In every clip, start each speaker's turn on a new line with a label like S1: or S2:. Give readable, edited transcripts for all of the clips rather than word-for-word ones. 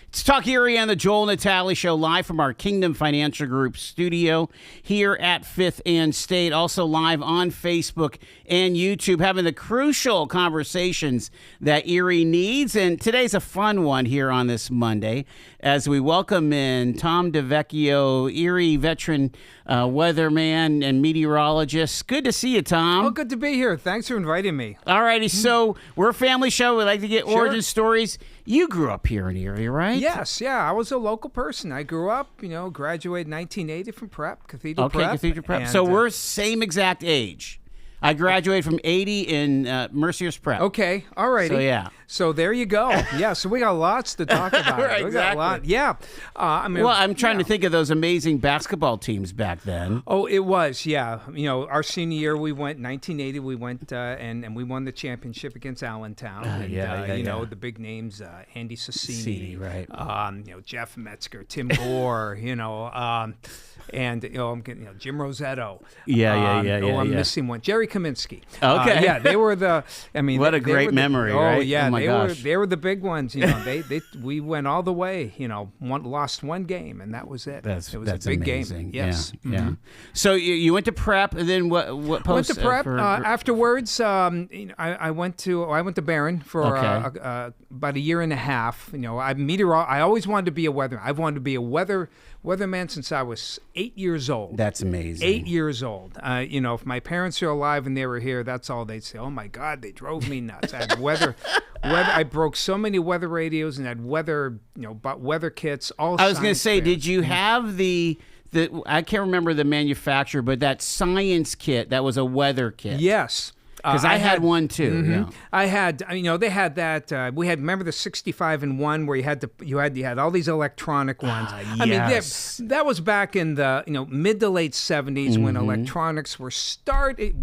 S1: It's Talk Erie on the Joel Natale Show, live from our Kingdom Financial Group studio here at 5th and State. Also live on Facebook and YouTube, having the crucial conversations that Erie needs. And today's a fun one here on this Monday as we welcome in Tom DiVecchio, Erie veteran weatherman and meteorologist. Good to see you, Tom.
S2: Oh, good to be here. Thanks for inviting me.
S1: All righty. So we're a family show. We like to get origin stories. You grew up here in Erie, right?
S2: Yes, yeah. I was a local person. I grew up, graduated 1980 from Cathedral Prep.
S1: Okay, Cathedral Prep.
S2: And,
S1: so we're same exact age. I graduated from 80 in Mercier's Prep.
S2: Okay, all righty.
S1: So, yeah.
S2: So there you go. Yeah, so we got lots to talk about.
S1: Right,
S2: we got a lot. Yeah.
S1: I'm trying to think of those amazing basketball teams back then.
S2: Oh, it was, yeah. Our senior year, we went, 1980, we went and we won the championship against Allentown. The big names, Andy Sassini,
S1: right.
S2: Jeff Metzger, Tim Gore, and Jim Rosetto. I'm missing one. Jerry Kaminsky.
S1: Okay.
S2: They were
S1: what a great memory, right?
S2: Oh, yeah.
S1: Oh, my gosh.
S2: They were the big ones. We went all the way, lost one game, and that was it.
S1: That's
S2: a big
S1: amazing.
S2: game. Yes.
S1: Yeah. Mm-hmm. So you went to prep, and then what post?
S2: I went to prep. Afterwards, I went to Barron for about a year and a half. I always wanted to be a weatherman. I've wanted to be a weatherman since I was 8 years old.
S1: That's amazing.
S2: 8 years old. If my parents are alive and they were here, that's all they'd say. Oh my God, they drove me nuts. I had weather. I broke so many weather radios and had bought weather kits. I
S1: was going to say, did you have the I can't remember the manufacturer, but that science kit that was a weather kit?
S2: Yes.
S1: Because I had one too.
S2: Mm-hmm.
S1: Yeah.
S2: I had, they had that. We had, remember the 65 in 1 where you had all these electronic ones.
S1: Yes.
S2: That was back in the mid to late 70s when electronics were starting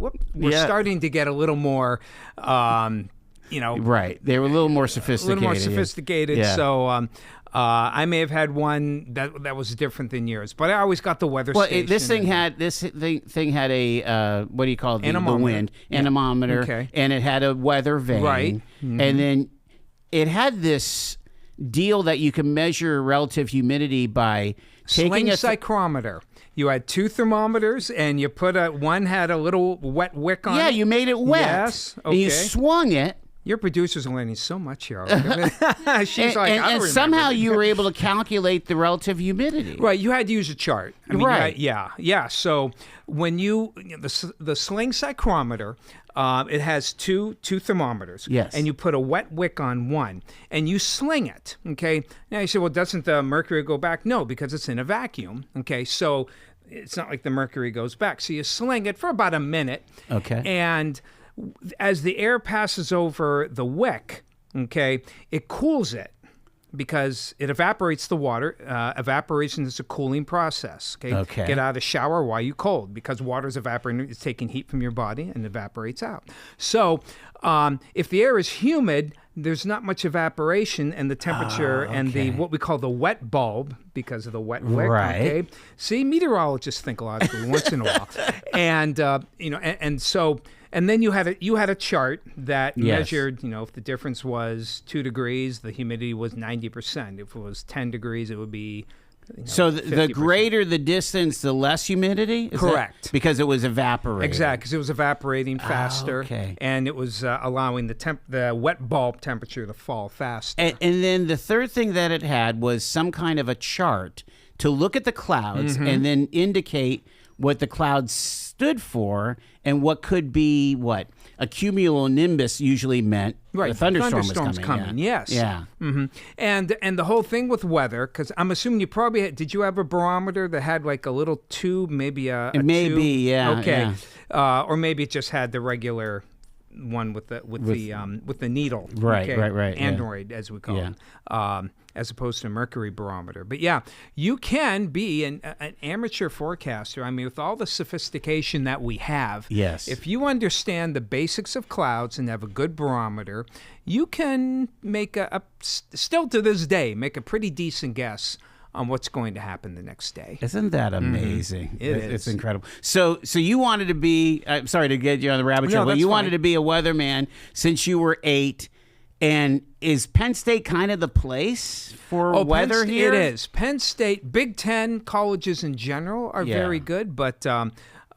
S2: to get a little more.
S1: Right. They were a little more sophisticated.
S2: Yeah. So. I may have had one that was different than yours, but I always got the weather station.
S1: This thing had a what do you call it? The wind anemometer,
S2: okay.
S1: And it had a weather vane,
S2: right? Mm-hmm.
S1: And then it had this deal that you can measure relative humidity by taking
S2: a psychrometer. You had two thermometers, and you put one had a little wet wick on it.
S1: Yeah, you made it wet.
S2: Yes, okay.
S1: And you swung it.
S2: Your producers are learning so much here. She's
S1: and somehow you were able to calculate the relative humidity.
S2: Right, you had to use a chart.
S1: Right.
S2: Yeah. So when the sling psychrometer, it has two thermometers.
S1: Yes.
S2: And you put a wet wick on one, and you sling it. Okay. Now you say, well, doesn't the mercury go back? No, because it's in a vacuum. Okay. So it's not like the mercury goes back. So you sling it for about a minute.
S1: Okay.
S2: And as the air passes over the wick, okay, it cools it because it evaporates the water. Evaporation is a cooling process. Okay. Get out of the shower while you're cold because water's evaporating. It's taking heat from your body and evaporates out. So if the air is humid, there's not much evaporation, and the temperature and the what we call the wet bulb because of the wet wick.
S1: Right.
S2: Okay. See, meteorologists think logically once in a while, and so. And then you had a chart that measured, if the difference was 2 degrees, the humidity was 90%. If it was 10 degrees, it would be.
S1: So the greater the distance, the less humidity?
S2: Correct.
S1: Because it was evaporating.
S2: Exactly, because it was evaporating faster, and it was allowing the wet bulb temperature to fall faster.
S1: And then the third thing that it had was some kind of a chart to look at the clouds and then indicate what the clouds stood for and what could be a cumulonimbus usually meant.
S2: Right,
S1: a thunderstorm was coming.
S2: Yes.
S1: Yeah.
S2: Mm-hmm. And the whole thing with weather, because I'm assuming you probably did you have a barometer that had like a little tube, maybe a tube?
S1: Yeah.
S2: Okay. Yeah. Or maybe it just had the regular one with the needle.
S1: Right.
S2: Android, as we call it. As opposed to a mercury barometer. But yeah, you can be an amateur forecaster. I mean, with all the sophistication that we have,
S1: yes.
S2: If you understand the basics of clouds and have a good barometer, you can make still to this day, make a pretty decent guess on what's going to happen the next day.
S1: Isn't that amazing?
S2: Mm-hmm.
S1: It's incredible. So you wanted to be, I'm sorry to get you on the rabbit trail, but you wanted to be a weatherman since you were 8. And is Penn State kind of the place for weather here?
S2: It is. Penn State, Big Ten colleges in general are very good, but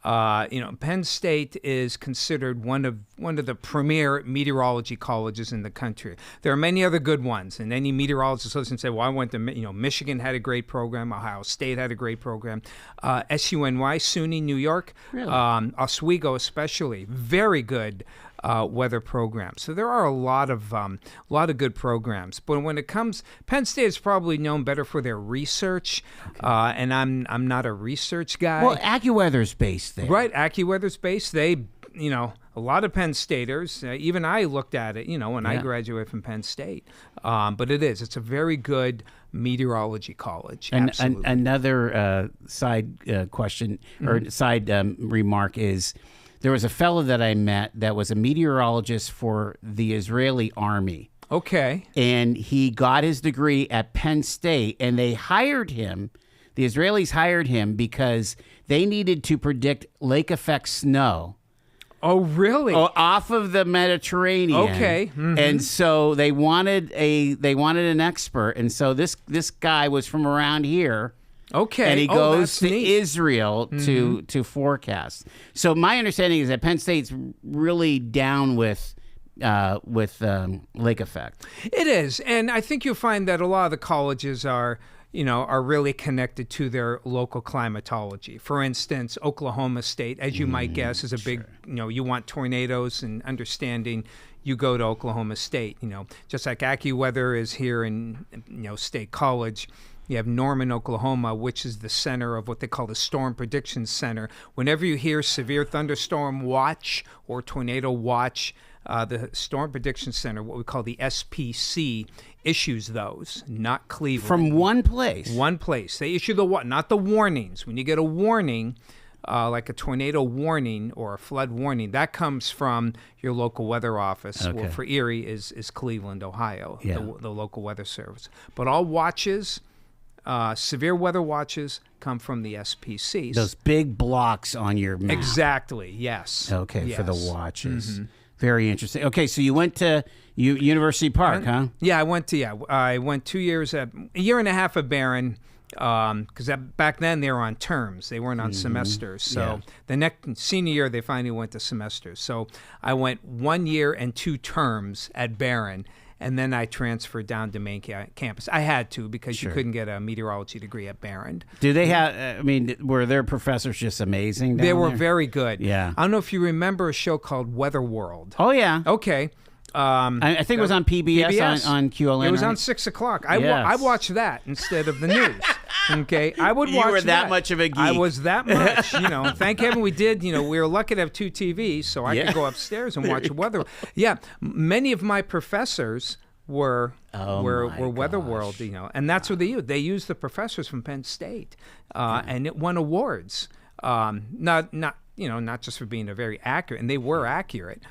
S2: Penn State is considered one of the premier meteorology colleges in the country. There are many other good ones, and any meteorologist listening say, "Well, I went to Michigan had a great program, Ohio State had a great program, SUNY, SUNY, New York,
S1: really?
S2: Oswego especially, very good." Weather programs. So there are a lot of good programs. But when it comes, Penn State is probably known better for their research, and I'm not a research guy.
S1: Well, AccuWeather's based there,
S2: right? AccuWeather's based. They, a lot of Penn Staters. Even I looked at it, when I graduated from Penn State. But it's a very good meteorology college.
S1: And
S2: absolutely.
S1: Another side question or side remark is, there was a fellow that I met that was a meteorologist for the Israeli army.
S2: Okay.
S1: And he got his degree at Penn State, and they hired him. The Israelis hired him because they needed to predict lake effect snow.
S2: Oh, really?
S1: Off of the Mediterranean.
S2: Okay. Mm-hmm.
S1: And so they wanted an expert, and so this guy was from around here.
S2: Okay.
S1: And he goes to
S2: neat.
S1: Israel to forecast. So my understanding is that Penn State's really down with lake effect.
S2: It is, and I think you'll find that a lot of the colleges are really connected to their local climatology. For instance, Oklahoma State, as you might guess, is a big. You want tornadoes and understanding. You go to Oklahoma State. Just like AccuWeather is here in State College. You have Norman, Oklahoma, which is the center of what they call the Storm Prediction Center. Whenever you hear severe thunderstorm watch or tornado watch, the Storm Prediction Center, what we call the SPC, issues those, not Cleveland.
S1: From one place?
S2: One place. They issue not the warnings. When you get a warning, like a tornado warning or a flood warning, that comes from your local weather office.
S1: Okay.
S2: Well, for Erie is Cleveland, Ohio,
S1: yeah.
S2: the local weather service. But all watches... severe weather watches come from the SPCs.
S1: Those big blocks on your map.
S2: Exactly, yes.
S1: Okay,
S2: yes.
S1: For the watches. Mm-hmm. Very interesting. Okay, so you went to University Park, huh?
S2: Yeah, I went 2 years a year and a half at Barron, because back then they were on terms. They weren't on semesters. So the next senior year, they finally went to semesters. So I went 1 year and 2 terms at Barron. And then I transferred down to main campus. I had to because you couldn't get a meteorology degree at Barron.
S1: Do they have, were their professors just amazing down
S2: They were
S1: there?
S2: very good.
S1: Yeah.
S2: I don't know if you remember a show called Weather World.
S1: Oh, yeah.
S2: Okay.
S1: I think it was on PBS. On QLN.
S2: It was
S1: right?
S2: on 6 o'clock. I watched that instead of the news. Okay, I would watch that.
S1: You were that much of a geek.
S2: I was that much. Thank heaven we did. We were lucky to have 2 TVs, so I could go upstairs and watch weather. Yeah, many of my professors were Weather World, and that's what they use. They used the professors from Penn State, and it won awards. Not just for being very accurate, and they were accurate.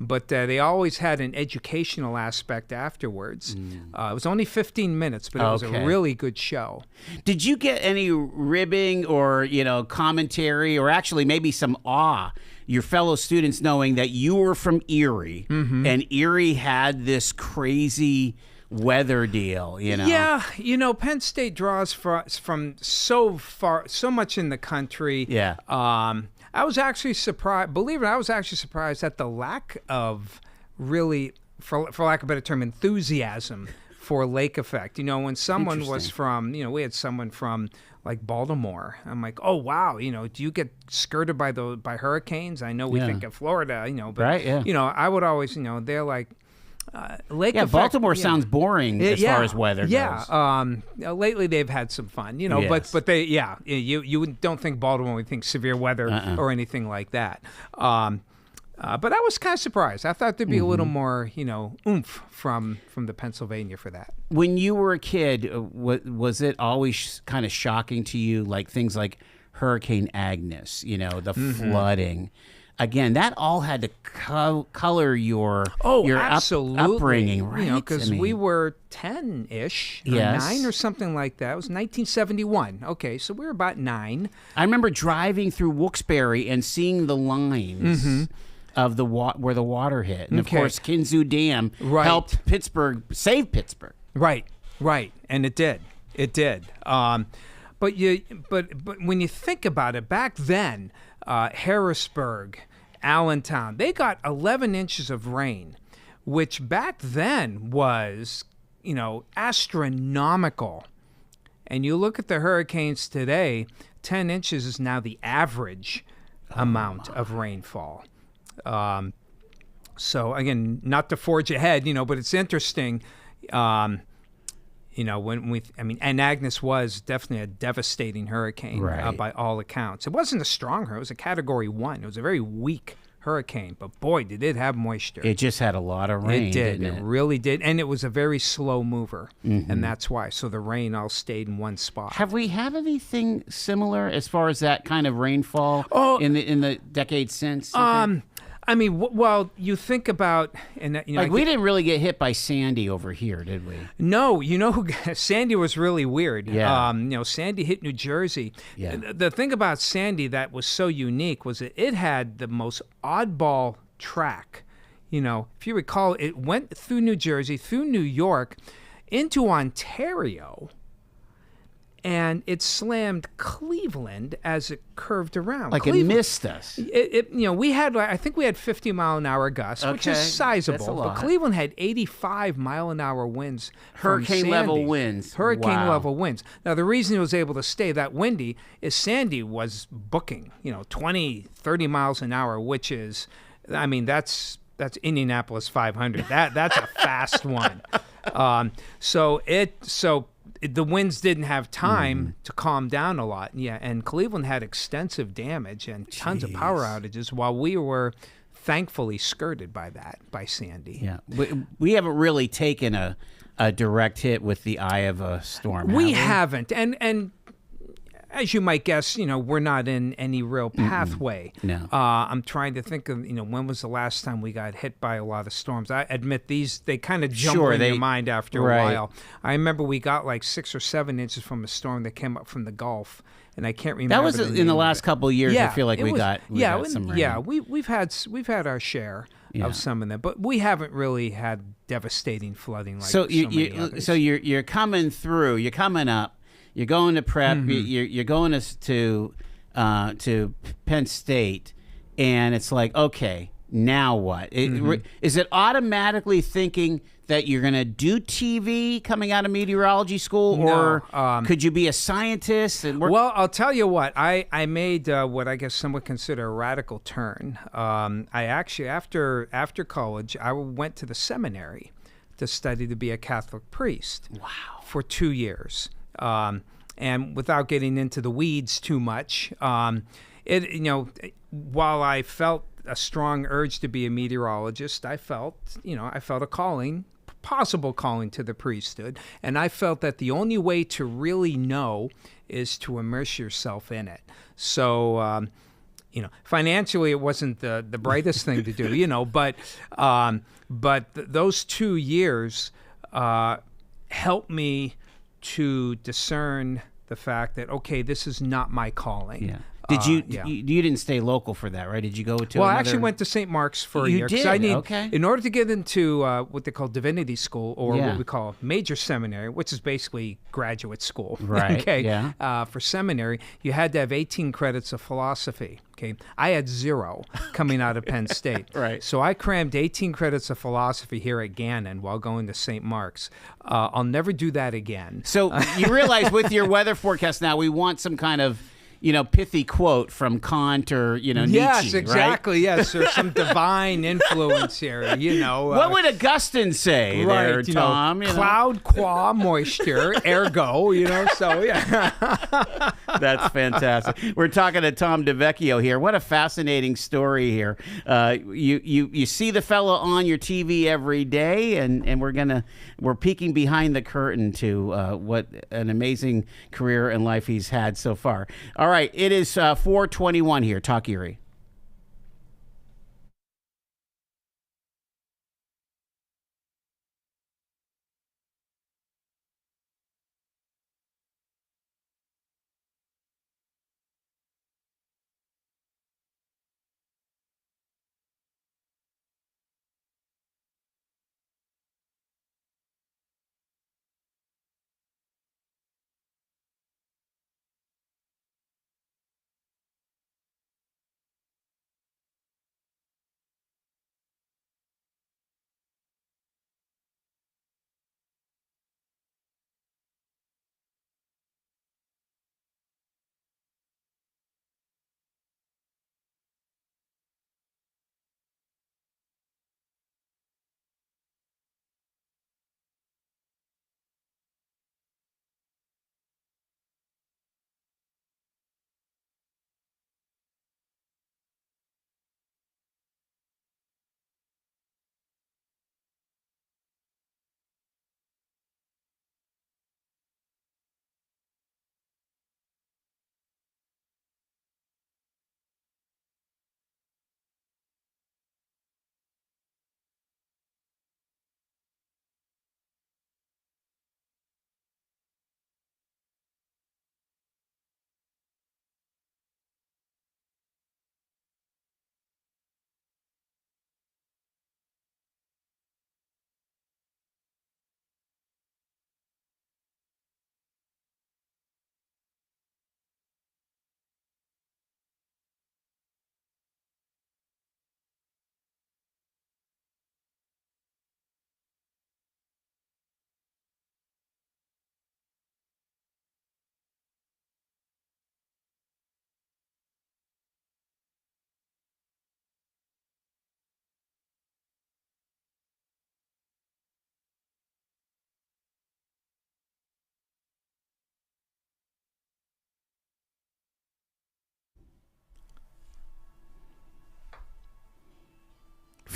S2: But they always had an educational aspect afterwards. It was only 15 minutes, but it was a really good show.
S1: Did you get any ribbing or commentary, or actually maybe some awe? Your fellow students knowing that you were from Erie, and Erie had this crazy weather deal,
S2: Yeah, Penn State draws from so much in the country.
S1: Yeah.
S2: I was actually surprised. Believe it, I was actually surprised at the lack of really, for lack of a better term, enthusiasm for lake effect. When someone was from, we had someone from like Baltimore. I'm like, oh wow, do you get skirted by hurricanes? I know we think of Florida, but
S1: right, yeah.
S2: I would always, they're like. Lake effect,
S1: Baltimore sounds boring as far as weather goes.
S2: Yeah, lately they've had some fun,
S1: Yes.
S2: but they, you don't think Baltimore, you think severe weather or anything like that. But I was kind of surprised. I thought there'd be a little more, oomph from the Pennsylvania for that.
S1: When you were a kid, was it always kind of shocking to you, like things like Hurricane Agnes, the flooding? Again, that all had to color your upbringing, right?
S2: Because we were 10-ish, or 9 or something like that. It was 1971. Okay, so we were about 9.
S1: I remember driving through Wilkes-Barre and seeing the lines of the where the water hit, and of
S2: Okay.
S1: course Kinzua Dam
S2: Right.
S1: helped save Pittsburgh.
S2: Right, and it did. It did. But when you think about it, back then, Harrisburg, Allentown, they got 11 inches of rain, which back then was, astronomical. And you look at the hurricanes today, 10 inches is now the average amount of rainfall. So again, not to forge ahead, but it's interesting. And Agnes was definitely a devastating hurricane
S1: Right.
S2: by all accounts. It wasn't a strong hurricane. It was a Category 1. It was a very weak hurricane, but boy, did it have moisture.
S1: It just had a lot of rain.
S2: It did.
S1: Didn't
S2: It
S1: it?
S2: really did. And it was a very slow mover, and that's why. So the rain all stayed in one spot.
S1: Have we had anything similar as far as that kind of rainfall in the decades since?
S2: Well, you think about, and
S1: we didn't really get hit by Sandy over here, did we?
S2: No, Sandy was really weird.
S1: Yeah.
S2: Sandy hit New Jersey.
S1: Yeah.
S2: The thing about Sandy that was so unique was that it had the most oddball track. If you recall, it went through New Jersey, through New York, into Ontario, and it slammed Cleveland as it curved around.
S1: Like
S2: Cleveland,
S1: it missed us.
S2: I think we had 50-mile-an-hour gusts, which is
S1: Okay,
S2: sizable.
S1: that's a
S2: But
S1: lot.
S2: Cleveland had 85-mile-an-hour winds. from
S1: Hurricane level
S2: Sandy.
S1: winds.
S2: Hurricane
S1: Wow.
S2: level winds. Now, the reason it was able to stay that windy is Sandy was booking, 20, 30 miles an hour, which is, that's Indianapolis 500. That's a fast one. So the winds didn't have time to calm down a lot. Yeah, and Cleveland had extensive damage and tons of power outages while we were thankfully skirted by Sandy.
S1: Yeah, we haven't really taken a direct hit with the eye of a storm.
S2: We
S1: have
S2: haven't. And as you might guess, we're not in any real pathway.
S1: No.
S2: I'm trying to think of, when was the last time we got hit by a lot of storms. I admit they kind of jumble in your mind after a
S1: right.
S2: while. I remember we got like 6 or 7 inches from a storm that came up from the Gulf, and I can't remember.
S1: That was
S2: the
S1: in
S2: name
S1: the
S2: of
S1: last
S2: it.
S1: couple of years.
S2: Yeah,
S1: I feel like
S2: it
S1: we
S2: was-
S1: got some rain.
S2: Yeah, we've had our share of some of them, but we haven't really had devastating flooding like
S1: So
S2: many others.
S1: you're coming through. You're coming up. You're going to prep. You're going to Penn State, and it's like, okay, now what? Is it automatically thinking that you're going to do TV coming out of meteorology school, or could you be a scientist? And
S2: Well, I'll tell you what. I made what I guess some would consider a radical turn. I actually, after college, I went to the seminary to study to be a Catholic priest.
S1: Wow.
S2: For 2 years. And without getting into the weeds too much, while I felt a strong urge to be a meteorologist, I felt a calling, possible calling to the priesthood, and I felt that the only way to really know is to immerse yourself in it. So, financially, it wasn't the brightest thing to do, but those 2 years helped me to discern the fact that, okay, this is not my calling.
S1: Yeah. Did you,
S2: yeah.
S1: you didn't stay local for that, right? Did you go to
S2: Well, I
S1: another...
S2: actually went to St. Mark's for a
S1: You
S2: year. 'Cause
S1: did?
S2: I
S1: Okay.
S2: In order to get into what they call divinity school, or
S1: Yeah.
S2: what we call major seminary, which is basically graduate school.
S1: Right,
S2: Okay.
S1: yeah.
S2: For seminary, you had to have 18 credits of philosophy. Okay. I had 0 coming out of Penn State.
S1: Right.
S2: So I crammed 18 credits of philosophy here at Gannon while going to St. Mark's. I'll never do that again.
S1: So you realize with your weather forecast now, we want some kind of pithy quote from Kant or Nietzsche.
S2: Yes, exactly.
S1: Right?
S2: Yes, there's some divine influence here.
S1: What would Augustine say there, Tom?
S2: Cloud qua moisture, ergo. So yeah.
S1: That's fantastic. We're talking to Tom DiVecchio here. What a fascinating story here. You see the fellow on your TV every day, and we're peeking behind the curtain to what an amazing career and life he's had so far. All right, it is 4:21 here. Talk Erie.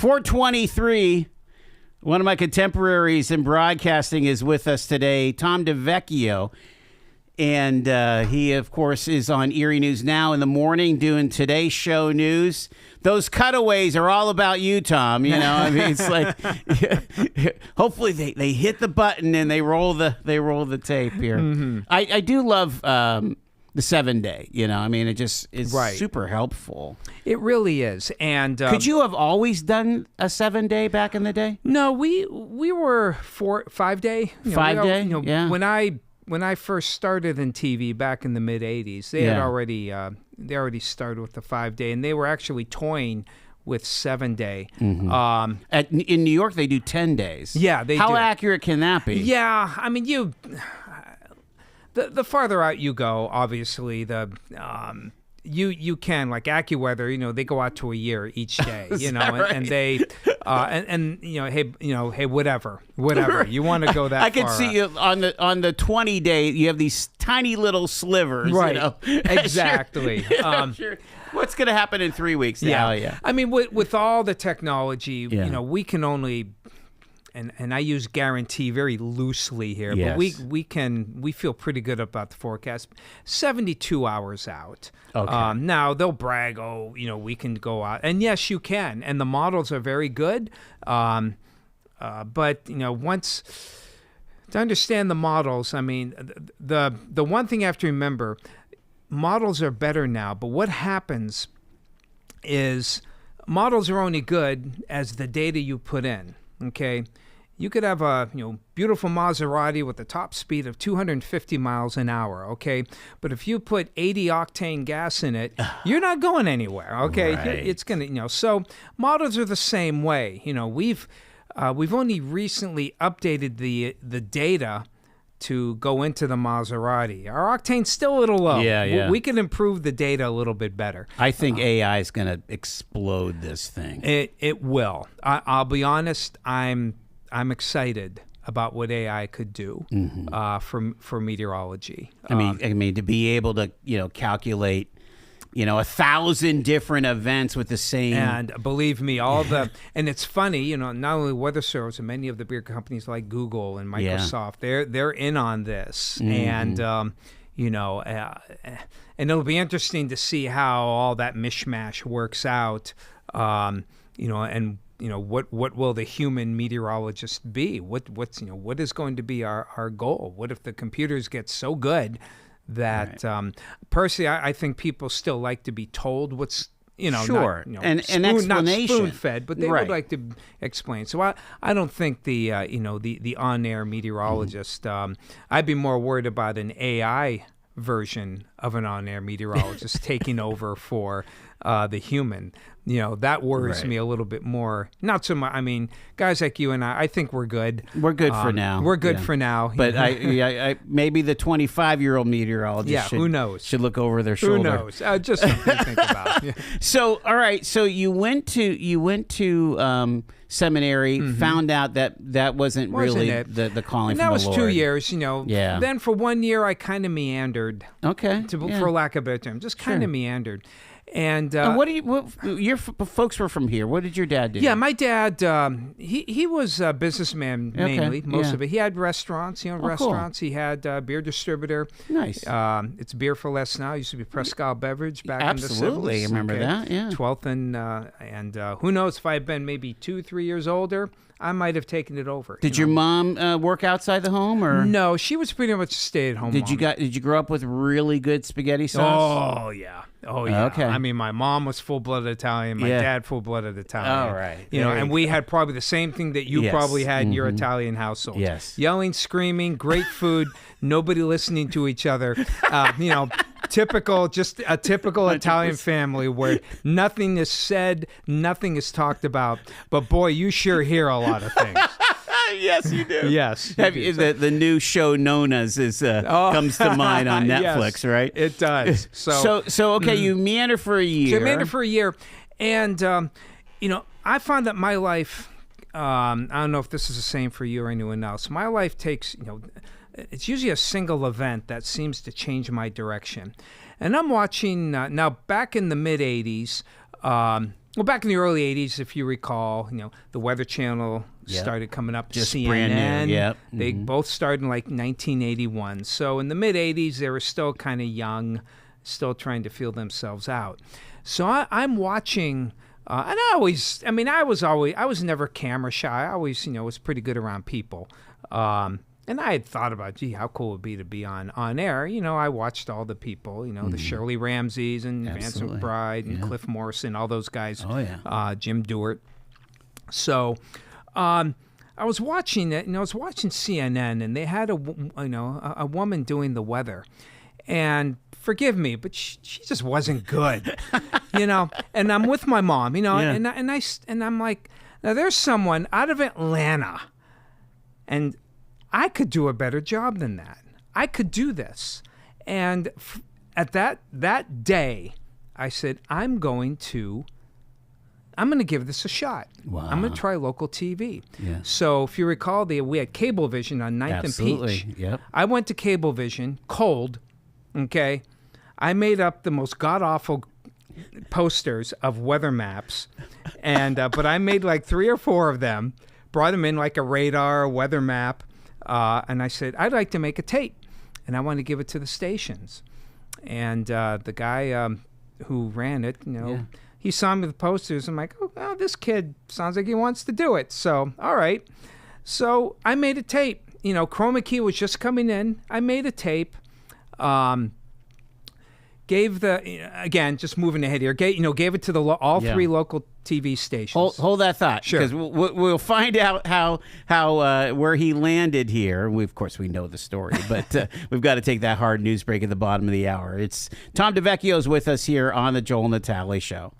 S1: 423. One of my contemporaries in broadcasting is with us today, Tom DiVecchio. And he, of course, is on Erie News Now in the morning doing Today's Show news. Those cutaways are all about you, Tom. You know, I mean, it's like hopefully they hit the button and they roll the tape here. Mm-hmm. I do love the 7-day. You know, I mean, it just is super helpful.
S2: It really is. And
S1: could you have always done a 7-day back in the day?
S2: No, we were 5-day.
S1: 5-day. Yeah.
S2: When I first started in TV back in the mid '80s, they had already started with the 5-day, and they were actually toying with 7-day.
S1: Mm-hmm. In New York, they do 10 days.
S2: Yeah, they do.
S1: How accurate can that be?
S2: Yeah, I mean, the farther out you go, obviously, you can, like AccuWeather, you know, they go out to a year each day, you know, and they and you know, hey, whatever
S1: Right.
S2: you want to go that
S1: I could
S2: far
S1: see you on the 20-day. You have these tiny little slivers,
S2: right?
S1: You know?
S2: Exactly.
S1: Sure. What's going to happen in 3 weeks? Yeah.
S2: I mean, with all the technology, you know, we can only. And I use guarantee very loosely here, but we feel pretty good about the forecast. 72 hours out.
S1: Okay.
S2: Now they'll brag, we can go out, and yes, you can, and the models are very good. But once to understand the models, I mean, the one thing you have to remember, models are better now. But what happens is models are only good as the data you put in. Okay. You could have a beautiful Maserati with a top speed of 250 miles an hour, okay? But if you put 80 octane gas in it, you're not going anywhere, okay?
S1: Right.
S2: It's gonna, so models are the same way. We've only recently updated the data to go into the Maserati. Our octane's still a little low.
S1: Yeah.
S2: We can improve the data a little bit better.
S1: I think AI is going to explode this thing.
S2: It will. I'll be honest. I'm excited about what AI could do for meteorology.
S1: I mean, to be able to calculate 1,000 different events with the same.
S2: And believe me, and it's funny, not only weather service and many of the bigger companies like Google and Microsoft, they're in on this, and and it'll be interesting to see how all that mishmash works out, what will the human meteorologist be? What is going to be our goal? What if the computers get so good that personally, I think people still like to be told what's
S1: sure,
S2: not,
S1: an explanation,
S2: not spoon-fed, but they would like to explain. So I don't think the on-air meteorologist. I'd be more worried about an AI version of an on-air meteorologist taking over for the human. That worries me a little bit more. Not so much. I mean, guys like you and I think we're good.
S1: We're good for now.
S2: We're good for now.
S1: But I maybe the 25-year-old meteorologist
S2: who knows?
S1: Should look over their shoulder.
S2: Who knows? Just something to think about. Yeah.
S1: So, all right. So you went to seminary, found out that wasn't really
S2: it.
S1: the calling
S2: and
S1: from the
S2: Lord. That was 2 years,
S1: Yeah.
S2: Then for 1 year, I kind of meandered.
S1: Okay.
S2: For lack of a better term, just kind of meandered. And
S1: your folks were from here. What did your dad do?
S2: Yeah, my dad, he was a businessman mainly, most of it. He had restaurants, restaurants.
S1: Cool.
S2: He had a beer distributor.
S1: Nice.
S2: It's Beer for Less now. It used to be Prescal Beverage back
S1: Absolutely.
S2: in the 70s.
S1: I remember that, yeah.
S2: 12th and who knows if I had been maybe 2-3 years older, I might have taken it over.
S1: Did your mom work outside the home, or
S2: no? She was pretty much a stay-at-home.
S1: Did you grow up with really good spaghetti sauce?
S2: Oh yeah. Okay. I mean, my mom was full-blooded Italian. My dad full-blooded Italian.
S1: All right.
S2: And we had probably the same thing that you probably had in your Italian household.
S1: Yes.
S2: Yelling, screaming, great food, nobody listening to each other. Just a typical Italian family where nothing is said, nothing is talked about. But boy, you sure hear a lot of things.
S1: Yes, you do.
S2: Yes.
S1: The new show Nona's comes to mind on Netflix,
S2: yes,
S1: right?
S2: It does.
S1: So okay, you meander for a year.
S2: So I meandered for a year, and I found that my life. I don't know if this is the same for you or anyone else. My life takes it's usually a single event that seems to change my direction. And I'm watching now. Back in the mid '80s, Well, back in the early 80s, if you recall, the Weather Channel
S1: Yep.
S2: started coming up.
S1: Just
S2: CNN.
S1: brand new, yep.
S2: They both started in like 1981. So in the mid-80s, they were still kind of young, still trying to feel themselves out. So I'm watching, and I was never camera shy. I always, was pretty good around people. And I had thought about, gee, how cool it would be to be on air. I watched all the people, the Shirley Ramseys and Vance
S1: Absolutely.
S2: McBride and Cliff Morrison, all those guys.
S1: Oh, yeah.
S2: Jim Dewart. So I was watching it, I was watching CNN, and they had a woman doing the weather. And forgive me, but she just wasn't good, And I'm with my mom, and I'm like, now there's someone out of Atlanta, and I could do a better job than that. I could do this. And at that day, I said, I'm going to give this a shot.
S1: Wow.
S2: I'm going to try local TV.
S1: Yeah.
S2: So if you recall, we had Cablevision on 9th
S1: Absolutely.
S2: and Peach.
S1: Yep.
S2: I went to Cablevision, cold, okay? I made up the most god-awful posters of weather maps, and but I made like 3 or 4 of them, brought them in like a radar, a weather map, and I said, I'd like to make a tape, and I want to give it to the stations. And the guy who ran it, he saw me with the posters. I'm like, oh, this kid sounds like he wants to do it. So, all right. So I made a tape. Chroma key was just coming in. I made a tape. Gave again, just moving ahead here. Gave it to all 3 local TV stations.
S1: Hold that thought,
S2: Sure.
S1: because we'll find out how where he landed here. Of course, we know the story, but we've got to take that hard news break at the bottom of the hour. It's Tom DiVecchio is with us here on the Joel Natale Show.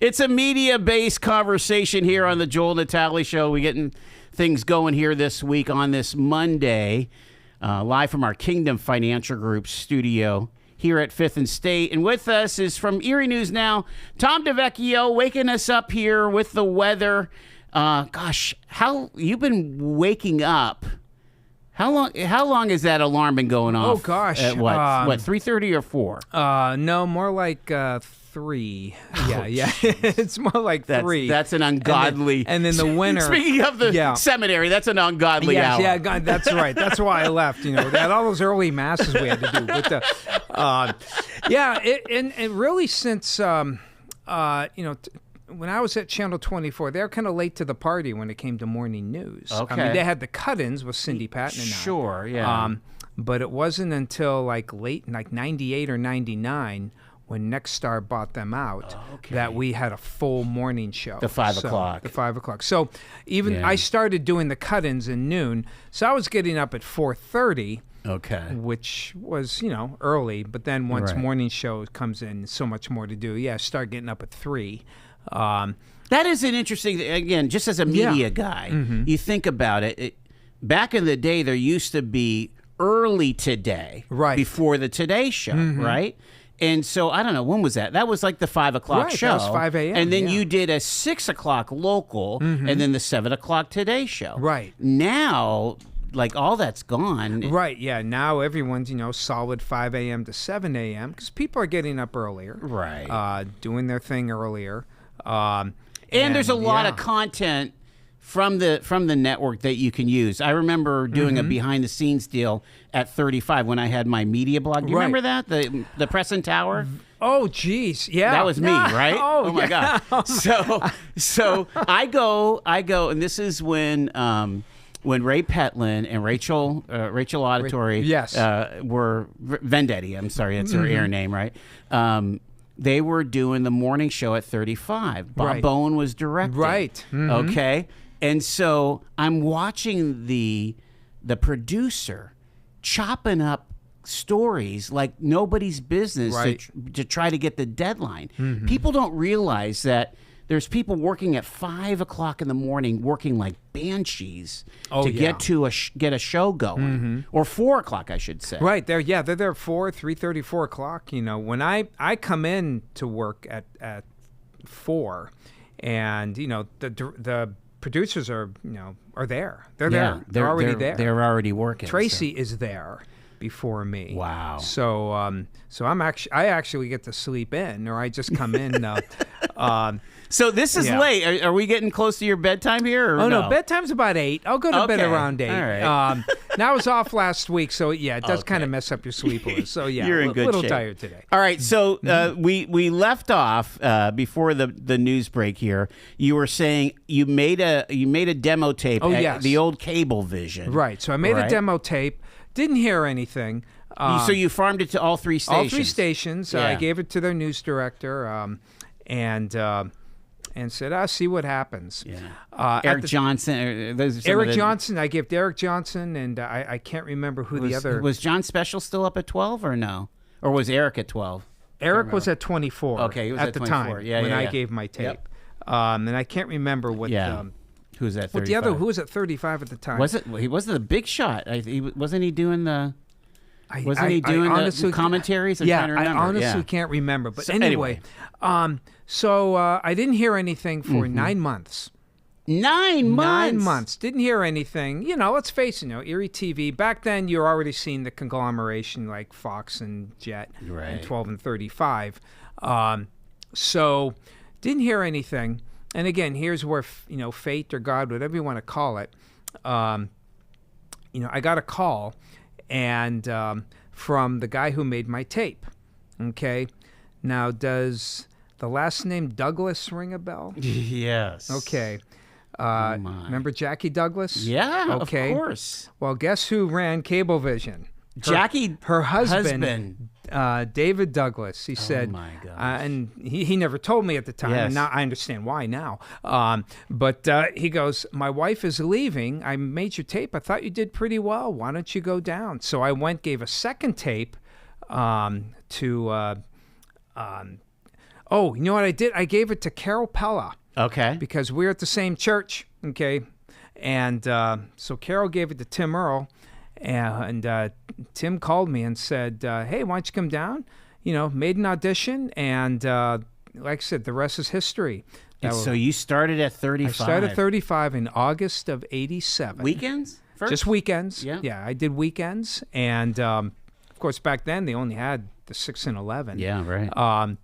S1: It's a media-based conversation here on the Joel Natale Show. We're getting things going here this week on this Monday, live from our Kingdom Financial Group studio here at 5th and State. And with us is from Erie News Now, Tom DiVecchio, waking us up here with the weather. Gosh, how you've been waking up? How long has that alarm been going off?
S2: Oh gosh,
S1: at what 3:30 or 4?
S2: No, more like 3. Yeah. It's more like 3.
S1: That's an ungodly.
S2: And then the winter.
S1: Speaking of the seminary, that's an ungodly hour.
S2: Yeah, God, that's right. That's why I left. We had all those early masses we had to do. But and really since when I was at Channel 24, they were kind of late to the party when it came to morning news.
S1: Okay.
S2: I mean, they had the cut-ins with Cindy Patton and I.
S1: Sure, yeah.
S2: But it wasn't until late, 98 or 99, when Nexstar bought them out, that we had a full morning show.
S1: The 5 o'clock.
S2: The 5 o'clock. So even I started doing the cut-ins in noon. So I was getting up at 4:30.
S1: Okay.
S2: Which was, early. But then once morning show comes in, so much more to do. Yeah, start getting up at 3.
S1: That is an interesting, again, just as a media guy, you think about it. Back in the day, there used to be early Today before the Today Show, right? And so, I don't know, when was that? That was like the 5 o'clock show.
S2: That was 5 a.m.
S1: And then you did a 6 o'clock local, and then the 7 o'clock Today Show.
S2: Right.
S1: Now, all that's gone.
S2: Right, yeah. Now everyone's, solid 5 a.m. to 7 a.m. because people are getting up earlier.
S1: Right.
S2: Doing their thing earlier.
S1: And there's a lot of content from the network that you can use. I remember doing a behind the scenes deal at 35 when I had my media blog. You remember that? The Press and Tower?
S2: Oh, geez. Yeah.
S1: That was me, right? Oh my God. So I go, and this is when Ray Petlin and Rachel Auditory were Vendetti. I'm sorry, that's her air name, right? They were doing the morning show at 35. Bob Bowen was directing.
S2: Right.
S1: Okay. And so I'm watching the producer chopping up stories like nobody's business to try to get the deadline. People don't realize that there's people working at 5 o'clock in the morning, working like banshees get a show going, or 4 o'clock, I should say.
S2: Right, they're there 3:30, 4 o'clock. When I come in to work at 4, and the producers are there. They're there. They're already there.
S1: They're already working.
S2: Tracy is there before me.
S1: Wow.
S2: So I actually get to sleep in, or I just come in.
S1: So this is late. Are we getting close to your bedtime here? Or
S2: no, bedtime's about 8. I'll go to bed around 8.
S1: All right.
S2: Now I was off last week, so it does kind of mess up your sleep. So
S1: you're in good shape.
S2: A little tired today.
S1: All right, so we left off before the news break here. You were saying you made a demo tape at the old Cablevision.
S2: Right. So I made a demo tape. Didn't hear anything.
S1: So you farmed it to all 3 stations.
S2: All 3 stations. I gave it to their news director, and said, "I'll see what happens."
S1: Yeah. Eric Johnson.
S2: Eric Johnson. I gave Derek Johnson, and I can't remember who the other.
S1: Was John Special still up at 12 or no? Or was Eric at 12?
S2: Eric was at 24.
S1: Okay, he was at
S2: the
S1: 24.
S2: time when I gave my tape.
S1: Yep.
S2: And I can't remember what.
S1: Who was at 35?
S2: Who was at 35 at the time?
S1: He wasn't a big shot. Wasn't he doing the? Wasn't he doing the commentaries?
S2: I honestly can't remember. But anyway. So I didn't hear anything for 9 months.
S1: 9 months?
S2: 9 months. Didn't hear anything. Let's face it, Erie TV. Back then, you're already seeing the conglomeration like Fox and Jet and 12 and 35. So didn't hear anything. And again, here's where, fate or God, whatever you want to call it, I got a call from the guy who made my tape. Okay. Now, does the last name Douglas ring a bell?
S1: Yes.
S2: Okay. Remember Jackie Douglas?
S1: Yeah,
S2: okay.
S1: Of course.
S2: Well, guess who ran Cablevision?
S1: Her
S2: husband. David Douglas. He said,
S1: "Oh my gosh!"
S2: And he never told me at the time.
S1: Yes.
S2: And now I understand why now. But he goes, "My wife is leaving. I made your tape. I thought you did pretty well. Why don't you go down?" So I went, gave a second tape to Oh, you know what I did? I gave it to Carol Pella.
S1: Okay.
S2: Because we're at the same church, okay? And so Carol gave it to Tim Earl, and Tim called me and said, hey, why don't you come down? You know, made an audition, and like I said, the rest is history.
S1: And so you started at 35.
S2: I started at 35 in August of 87.
S1: Weekends? First?
S2: Just weekends.
S1: Yeah.
S2: Yeah, I did weekends. And, of course, back then they only had the 6 and 11.
S1: Yeah, right.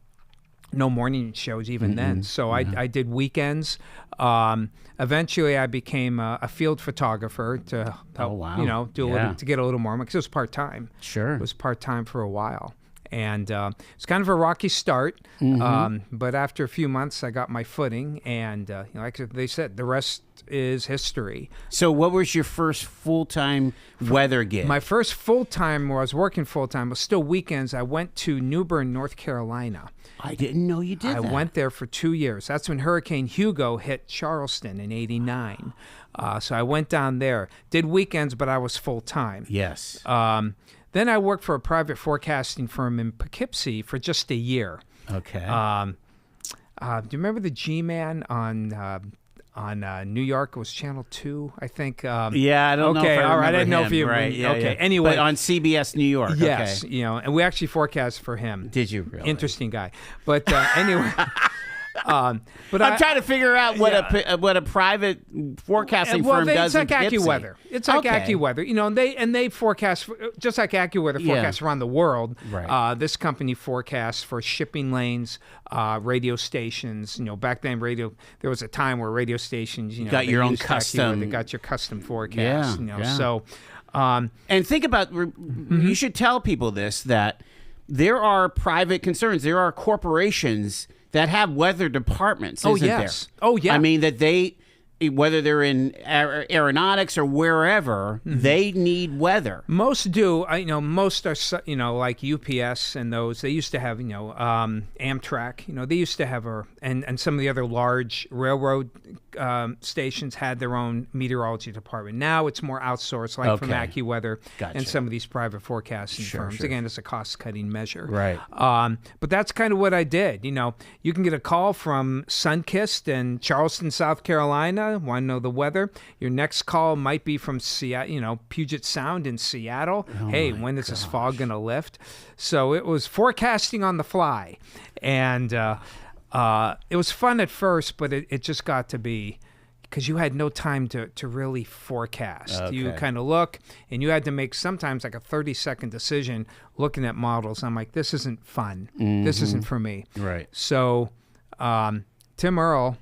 S2: No morning shows even then. So I did weekends. Eventually, I became a field photographer to help, you know, do a little, to get a little more money, because it was part-time.
S1: Sure.
S2: It was part-time for a while. And it's kind of a rocky start, but after a few months, I got my footing, and you know, like they said, the rest is history.
S1: So what was your first full-time weather gig?
S2: My first full-time, where I was working full-time, was still weekends. I went to New Bern, North Carolina.
S1: I didn't know you did that.
S2: I went there for 2 years. That's when Hurricane Hugo hit Charleston in '89. So I went down there, did weekends, but I was full-time.
S1: Yes.
S2: Then I worked for a private forecasting firm in Poughkeepsie for just a year.
S1: Okay.
S2: Do you remember the G-Man on New York? It was Channel 2, I think.
S1: Yeah, I don't know.
S2: Okay,
S1: if I
S2: all right. I didn't know
S1: him.
S2: if you.
S1: Right. Yeah,
S2: okay.
S1: yeah.
S2: Anyway,
S1: but on CBS New York.
S2: yes,
S1: Okay.
S2: you know, and we actually forecast for him.
S1: Did you really?
S2: Interesting guy. But anyway. But
S1: I'm trying to figure out what a private forecasting firm does.
S2: It's like
S1: in Poughkeepsie.
S2: AccuWeather. It's like AccuWeather, you know, and they forecast just like AccuWeather forecasts around the world.
S1: Right.
S2: This company forecasts for shipping lanes, radio stations. You know, back then there was a time where radio stations, you know,
S1: got your own custom.
S2: They got your custom forecast.
S1: Yeah,
S2: you know,
S1: yeah.
S2: so.
S1: And think about, you should tell people this, that there are private concerns. There are corporations that have weather departments, isn't there?
S2: Oh, yeah.
S1: I mean, that they, whether they're in aeronautics or wherever, they need weather.
S2: Most do. You know, most are, you know, like UPS and those. They used to have, you know, Amtrak. You know, they used to have and some of the other large railroad stations had their own meteorology department. Now it's more outsourced, like from AccuWeather and some of these private forecasting firms.
S1: Sure.
S2: Again, it's a cost-cutting measure.
S1: Right.
S2: But that's kind of what I did. You know, you can get a call from Sunkist in Charleston, South Carolina. Want to know the weather? Your next call might be from Seattle, you know, Puget Sound in Seattle. Hey, when is this fog going to lift? So it was forecasting on the fly, and it was fun at first, but it just got to be, because you had no time to really forecast.
S1: Okay.
S2: You kind of look, and you had to make sometimes like a 30-second decision looking at models. I'm like, this isn't fun. This isn't for me.
S1: Right.
S2: So Tim Earl.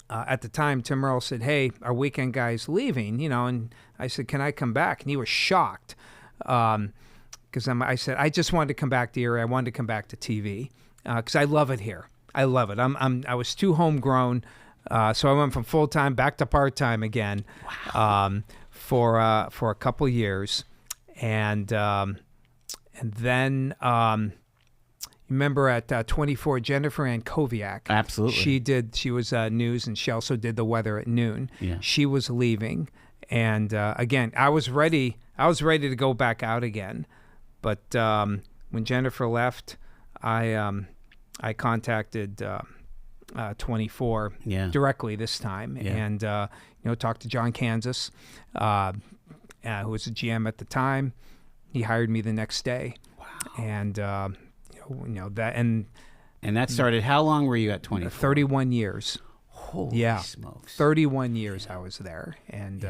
S2: At the time, Tim Earl said, hey, our weekend guy's leaving, you know, and I said, can I come back? And he was shocked, because I said, I just wanted to come back to Erie. I wanted to come back to TV, because I love it here. I love it. I was too homegrown, so I went from full-time back to part-time again.
S1: Wow.
S2: For a couple years, and then remember at 24, Jennifer Ann Koviak.
S1: Absolutely.
S2: She was news, and she also did the weather at noon.
S1: Yeah.
S2: She was leaving, and again, I was ready to go back out again, but when Jennifer left, I contacted 24 directly this time, and you know, talked to John Kansas, who was a GM at the time. He hired me the next day.
S1: Wow.
S2: And you know that, and
S1: that started. How long were you at 24?
S2: 31 years.
S1: Holy smokes!
S2: 31 years I was there, and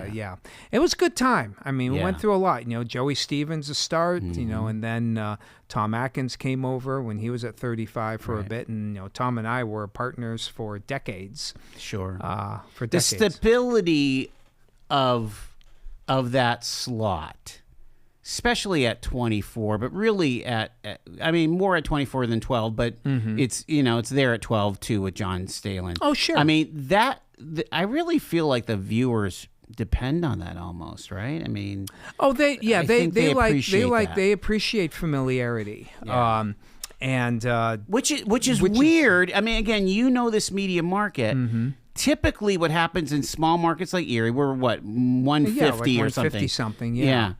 S2: it was a good time. I mean, we went through a lot. You know, Joey Stevens to start. You know, and then Tom Atkins came over when he was at 35 for a bit, and you know, Tom and I were partners for decades.
S1: Sure.
S2: For decades.
S1: The stability of that slot, especially at 24, but really I mean, more at 24 than 12, but it's, you know, it's there at 12 too with John Stalin.
S2: Oh, sure.
S1: I mean, I really feel like the viewers depend on that almost, right? I mean,
S2: they appreciate familiarity.
S1: Yeah. Which is weird. I mean, again, you know this media market. Typically, what happens in small markets like Erie, we're what, 150
S2: like
S1: or something.
S2: 150 something.
S1: Yeah.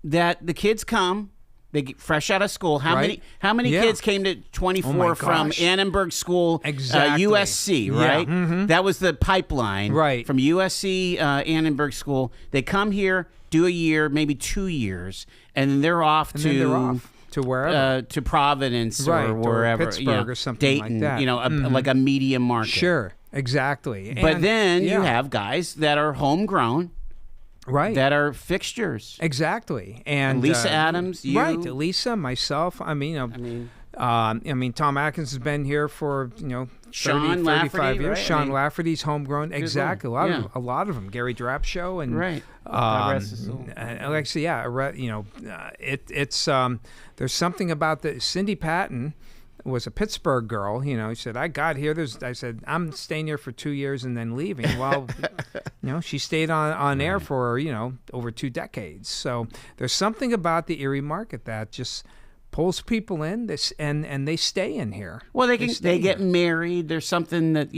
S1: That the kids come, They get fresh out of school. How
S2: Right.
S1: many
S2: Yeah.
S1: kids came to 24
S2: Oh my
S1: from
S2: gosh.
S1: Annenberg School,
S2: Exactly.
S1: USC,
S2: Yeah.
S1: right? That was the pipeline,
S2: Right.
S1: From USC Annenberg School. They come here, do a year, maybe 2 years, and then they're off
S2: then they're off to wherever.
S1: to Providence
S2: Right,
S1: or
S2: or
S1: wherever,
S2: Pittsburgh or something like
S1: Dayton,
S2: that.
S1: like a medium market.
S2: Sure, exactly.
S1: But
S2: And-
S1: then you
S2: yeah.
S1: have guys that are homegrown,
S2: right.
S1: that are fixtures.
S2: Exactly. And
S1: Lisa Adams, you.
S2: Right. Lisa, myself. I mean, Tom Atkins has been here for 30,
S1: Sean
S2: 35
S1: Lafferty,
S2: years.
S1: right?
S2: Sean Lafferty's homegrown. Exactly.
S1: one.
S2: A lot of them. Gary Drapshow and
S1: Right.
S2: Alexia. It's there's something about the Cindy Patton was a Pittsburgh girl. He said, I got here. I said, I'm staying here for 2 years and then leaving. Well, she stayed on air for, over 2 decades. So there's something about the Erie market that just pulls people in and they stay in here.
S1: Well, they get married. There's something that,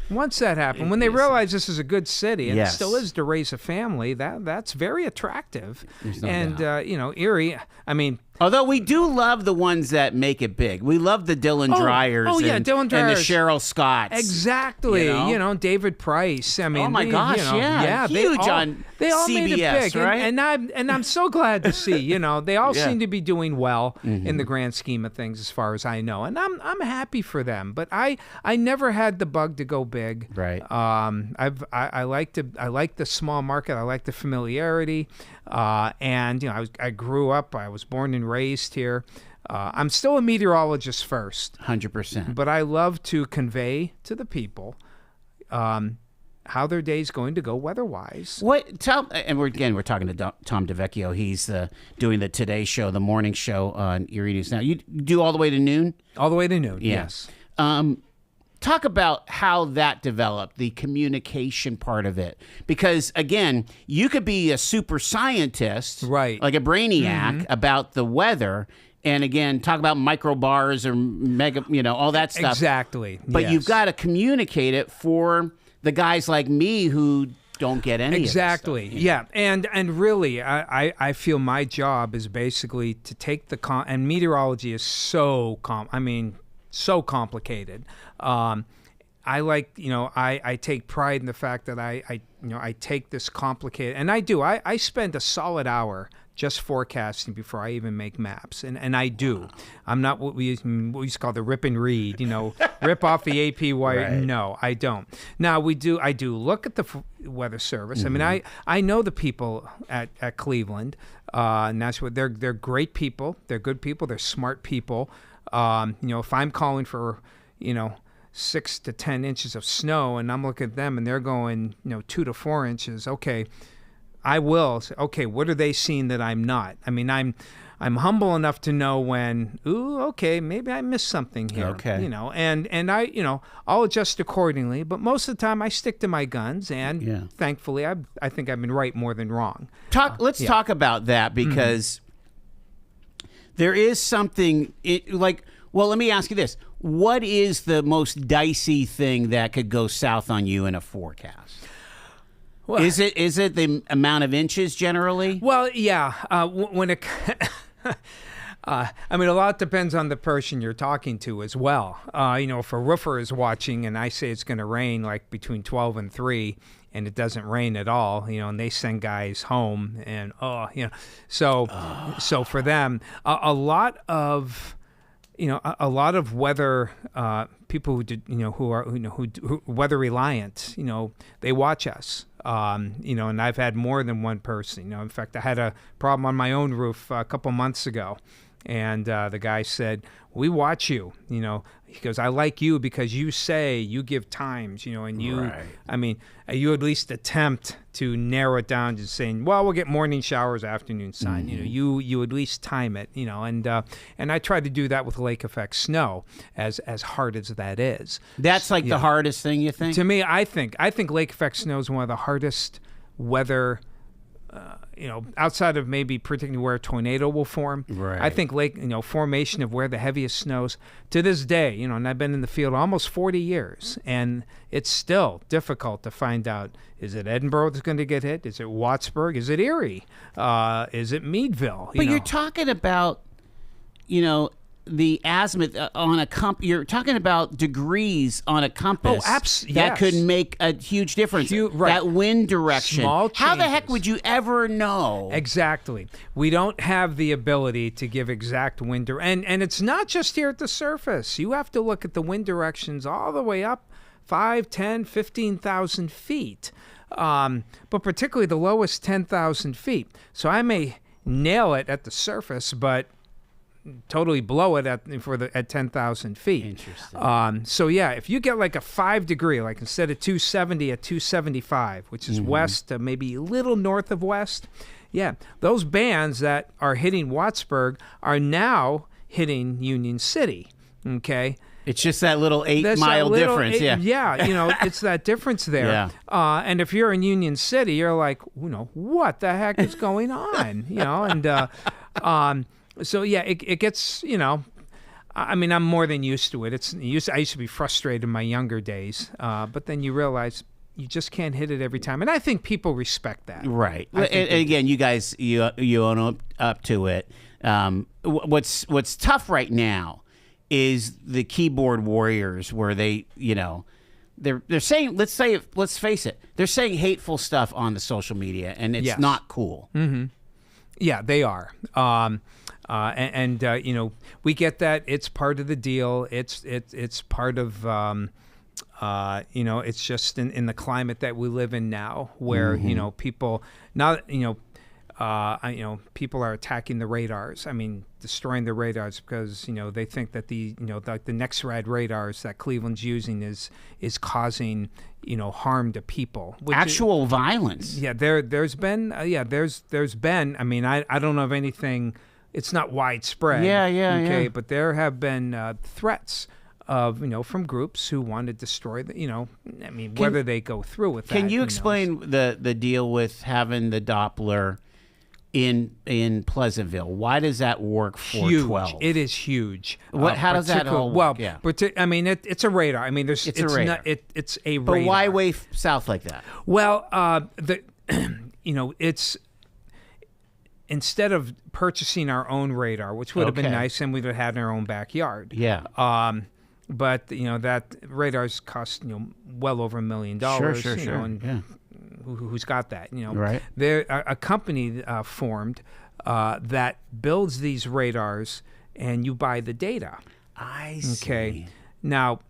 S2: Once that happened, when they realize this is a good city and
S1: Yes.
S2: it still is to raise a family, that's very attractive.
S1: There's no
S2: And
S1: doubt.
S2: Erie, I mean,
S1: Although we do love the ones that make it big. We love the Dylan Dryers
S2: Dylan
S1: and the
S2: Dryers.
S1: Cheryl Scotts.
S2: exactly. David Price. I mean,
S1: Oh my gosh, yeah. Huge on
S2: they all made it
S1: CBS,
S2: big,
S1: right?
S2: And I'm so glad to see. They all
S1: Yeah.
S2: seem to be doing well in the grand scheme of things, as far as I know, and I'm happy for them. But I never had the bug to go big.
S1: Right.
S2: I like the small market. I like the familiarity, and I grew up. I was born and raised here. I'm still a meteorologist first,
S1: 100%.
S2: but I love to convey to the people how their day's going to go weather-wise.
S1: We're talking to Tom DiVecchio. He's doing the Today Show, the morning show on Erie News Now. You do all the way to noon?
S2: All the way to noon,
S1: Yeah.
S2: yes.
S1: Talk about how that developed, the communication part of it. Because, again, you could be a super scientist,
S2: Right.
S1: like a brainiac about the weather, and, again, talk about microbars or mega, all that stuff.
S2: Exactly.
S1: But
S2: yes.
S1: you've got to communicate it for the guys like me who don't get any
S2: Exactly.
S1: of this stuff.
S2: Yeah. And really, I feel my job is basically to take and meteorology is so complicated. I like, I take pride in the fact that I take this complicated, and I do. I spend a solid hour just forecasting before I even make maps, and I do. I'm not what we used to call the rip and read, rip off the AP wire.
S1: Right.
S2: No, I don't. Now I do look at the Weather Service. I mean, I know the people at Cleveland, and that's what they're great people. They're good people. They're smart people. If I'm calling for, 6 to 10 inches of snow, and I'm looking at them and they're going, 2 to 4 inches. Okay, I will say, okay, what are they seeing that I'm not? I mean, I'm humble enough to know when, okay, maybe I missed something here.
S1: Okay.
S2: And I, I'll adjust accordingly. But most of the time, I stick to my guns, and thankfully, I think I've been right more than wrong.
S1: Let's talk about that, because there is something well, let me ask you this. What is the most dicey thing that could go south on you in a forecast?
S2: Well,
S1: Is it the amount of inches generally?
S2: Well, yeah. When it, I mean, a lot depends on the person you're talking to as well. If a roofer is watching and I say it's going to rain like between 12 and 3, and it doesn't rain at all, and they send guys home, and so for them, a lot of weather people who are weather reliant, they watch us. And I've had more than one person. In fact, I had a problem on my own roof a couple months ago, and the guy said, "We watch you." He goes, "I like you because you give times, and you."
S1: Right.
S2: I mean, you at least attempt to narrow it down to saying, "Well, we'll get morning showers, afternoon sun." You at least time it, and I try to do that with lake effect snow, as hard as that is.
S1: That's like the hardest thing, you think?
S2: To me, I think lake effect snow is one of the hardest weather. Outside of maybe predicting where a tornado will form,
S1: Right.
S2: I think formation of where the heaviest snows to this day, and I've been in the field almost 40 years, and it's still difficult to find out, is it Edinburgh that's going to get hit? Is it Wattsburg? Is it Erie? Is it Meadville?
S1: But you're talking about the azimuth on a compass. You're talking about degrees on a compass. That
S2: yes.
S1: could make a huge difference.
S2: Right.
S1: That wind direction.
S2: Small
S1: How the heck
S2: changes.
S1: would you ever know?
S2: Exactly. We don't have the ability to give exact wind direction. And it's not just here at the surface. You have to look at the wind directions all the way up 5, 10, 15,000 feet. But particularly the lowest 10,000 feet. So I may nail it at the surface, but totally blow it at 10,000 feet.
S1: Interesting.
S2: So yeah, if you get like a 5 degree, like instead of 270 at 275, which is west to maybe a little north of west, yeah, those bands that are hitting Wattsburg are now hitting Union City. Okay.
S1: It's just that little 8-mile difference.
S2: Yeah, it's that difference there.
S1: Yeah.
S2: And if you're in Union City, you're like, what the heck is going on? So yeah, it gets, I mean, I'm more than used to it. I used to be frustrated in my younger days, but then you realize you just can't hit it every time, and I think people respect that.
S1: Right. And again, you guys, you own up to it. What's tough right now is the keyboard warriors, where they, they're saying, let's face it, they're saying hateful stuff on the social media, and it's not cool.
S2: Mm-hmm. Yeah, they are. We get that. It's part of the deal. It's part of, it's just in the climate that we live in now, where, people people are attacking the radars. I mean, destroying the radars because, they think that like the NexRad radars that Cleveland's using is causing, harm to people.
S1: Actual violence.
S2: Yeah, there's been, I mean, I don't know of anything. It's not widespread.
S1: Yeah.
S2: But there have been threats of, from groups who want to destroy whether they go through with that.
S1: Can you explain the deal with having the Doppler in Pleasantville? Why does that work for 12?
S2: It is huge.
S1: How does that all work?
S2: It's a radar. I mean, it's a radar. It's a radar.
S1: But why way south like that?
S2: Well, it's instead of purchasing our own radar, which would have been nice, and we'd have had in our own backyard.
S1: Yeah.
S2: But that radars cost well over $1 million.
S1: Sure.
S2: And who's got that?
S1: Right.
S2: There a company formed that builds these radars, and you buy the data.
S1: I see.
S2: Okay. Now,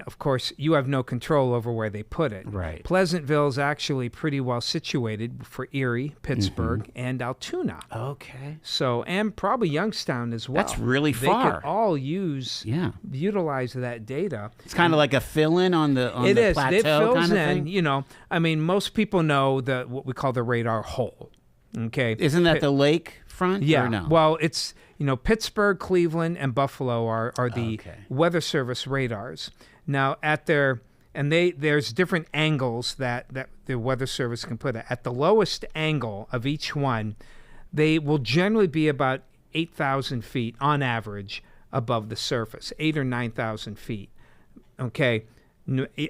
S2: of course, you have no control over where they put it.
S1: Right.
S2: Pleasantville is actually pretty well situated for Erie, Pittsburgh, and Altoona.
S1: Okay.
S2: So, and probably Youngstown as well.
S1: That's really far.
S2: They could all utilize that data.
S1: It's kind of like a fill-in on the plateau.
S2: It fills
S1: kind of thing?
S2: I mean, most people know what we call the radar hole. Okay.
S1: Isn't that the lake front?
S2: Yeah.
S1: Or no?
S2: Well, it's Pittsburgh, Cleveland, and Buffalo are the Weather Service radars. Now there's different angles that the Weather Service can put at the lowest angle of each one. They will generally be about 8,000 feet on average above the surface, 8,000 or 9,000 feet. Okay,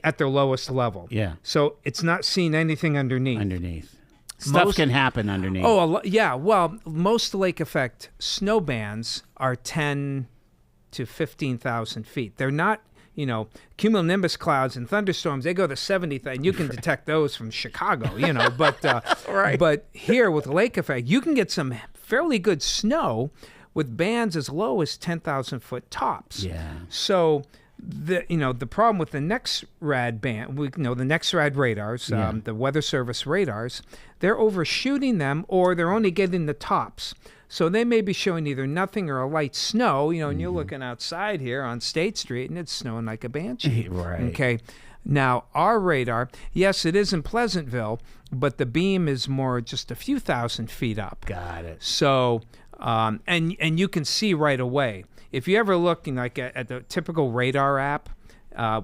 S2: at their lowest level.
S1: Yeah.
S2: So it's not seeing anything underneath.
S1: Stuff can happen underneath.
S2: Oh, yeah. Well, most lake effect snow bands are 10 to 15,000 feet. They're not, cumulonimbus clouds and thunderstorms. They go to 70,000. And you can detect those from Chicago, But
S1: right.
S2: But here with lake effect, you can get some fairly good snow with bands as low as 10,000 foot tops.
S1: Yeah.
S2: So the problem with the NexRad band, the NexRad radars, the Weather Service radars, they're overshooting them, or they're only getting the tops. So they may be showing either nothing or a light snow, and you're looking outside here on State Street, and it's snowing like a banshee.
S1: Right.
S2: Okay. Now, our radar, yes, it is in Pleasantville, but the beam is more just a few thousand feet up.
S1: Got it.
S2: So, and you can see right away. If you ever look at the typical radar app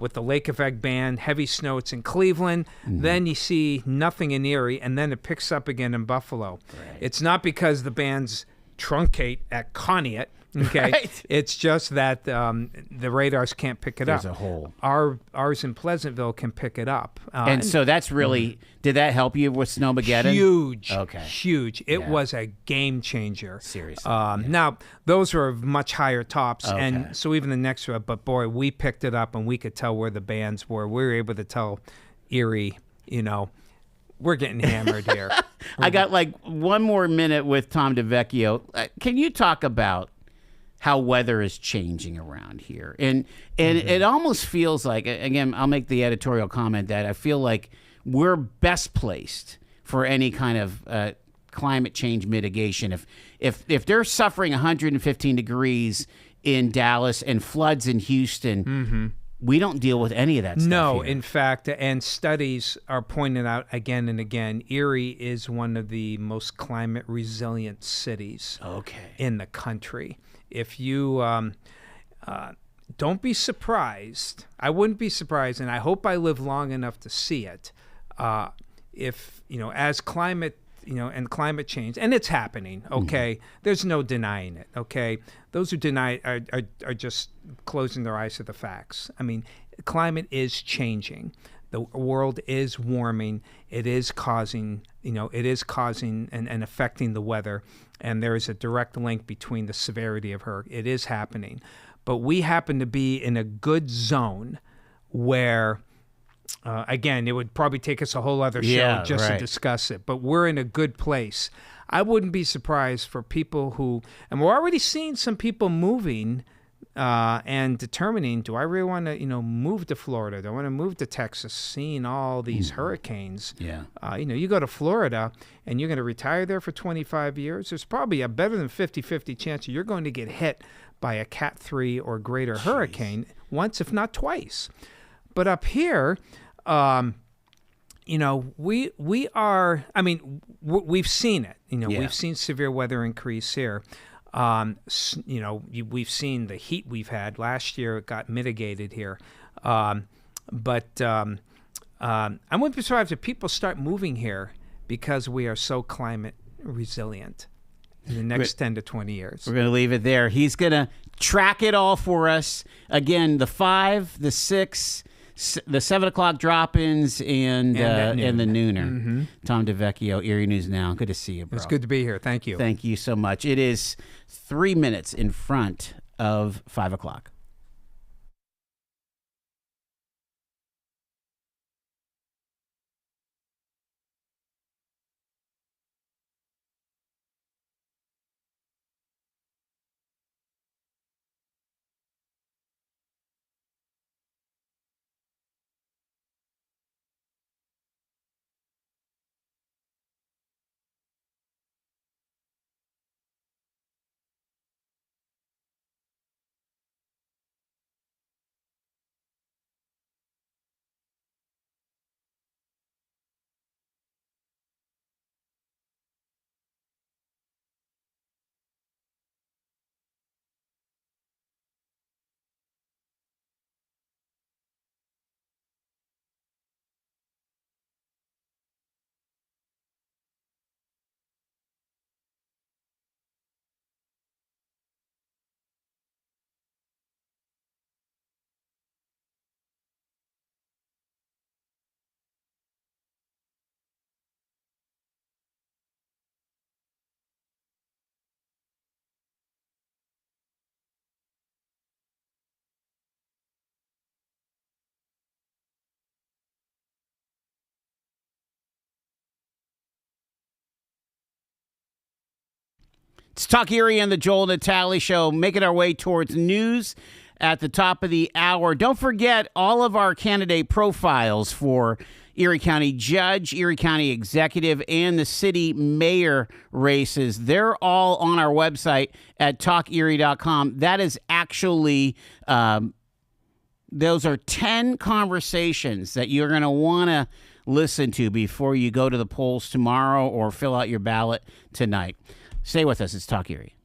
S2: with the lake effect band, heavy snow, it's in Cleveland, then you see nothing in Erie, and then it picks up again in Buffalo.
S1: Right.
S2: It's not because the bands truncate at Conneaut, Okay,
S1: Right.
S2: it's just that the radars can't pick it up.
S1: There's a hole.
S2: Ours in Pleasantville can pick it up.
S1: And so that's really, did that help you with Snowmageddon?
S2: Huge.
S1: Okay.
S2: Huge. It was a game changer.
S1: Seriously.
S2: Now, those were much higher tops.
S1: Okay.
S2: And so even the next one, but boy, we picked it up and we could tell where the bands were. We were able to tell Erie, we're getting hammered here.
S1: I got like one more minute with Tom DiVecchio. Can you talk about how weather is changing around here? And it almost feels like, again, I'll make the editorial comment that I feel like we're best placed for any kind of climate change mitigation. If they're suffering 115 degrees in Dallas and floods in Houston, we don't deal with any of that stuff.
S2: No,
S1: here.
S2: in fact, and studies are pointing out again and again, Erie is one of the most climate resilient cities in the country. If you don't be surprised, I wouldn't be surprised, and I hope I live long enough to see it, if, as climate, and climate change, and it's happening, okay? There's no denying it, okay? Those who deny it are just closing their eyes to the facts. I mean, climate is changing. The world is warming. It is causing, and affecting the weather, and there is a direct link between the severity of her. It is happening. But we happen to be in a good zone where, again, it would probably take us a whole other show to discuss it, but we're in a good place. I wouldn't be surprised for people who, and we're already seeing some people moving and determining, do I really want to, move to Florida? Do I want to move to Texas, seeing all these hurricanes?
S1: Yeah.
S2: You go to Florida and you're going to retire there for 25 years. There's probably a better than 50-50 chance you're going to get hit by a Cat 3 or greater hurricane once, if not twice. But up here, we are, we've seen it. We've seen severe weather increase here. We've seen the heat we've had. Last year it got mitigated here. I wouldn't be surprised if people start moving here because we are so climate resilient in the next 10 to 20 years.
S1: We're going to leave it there. He's going to track it all for us. Again, the 5, the 6, the 7 o'clock drop-ins, and the nooner. Tom DiVecchio, Erie News Now. Good to see you, bro.
S2: It's good to be here. Thank you.
S1: Thank you so much. It is 3 minutes in front of 5 o'clock. It's Talk Erie and the Joel Natale Show, making our way towards news at the top of the hour. Don't forget all of our candidate profiles for Erie County Judge, Erie County Executive, and the City Mayor races. They're all on our website at talkerie.com. That is actually, those are 10 conversations that you're going to want to listen to before you go to the polls tomorrow or fill out your ballot tonight. Stay with us. It's Talk Erie.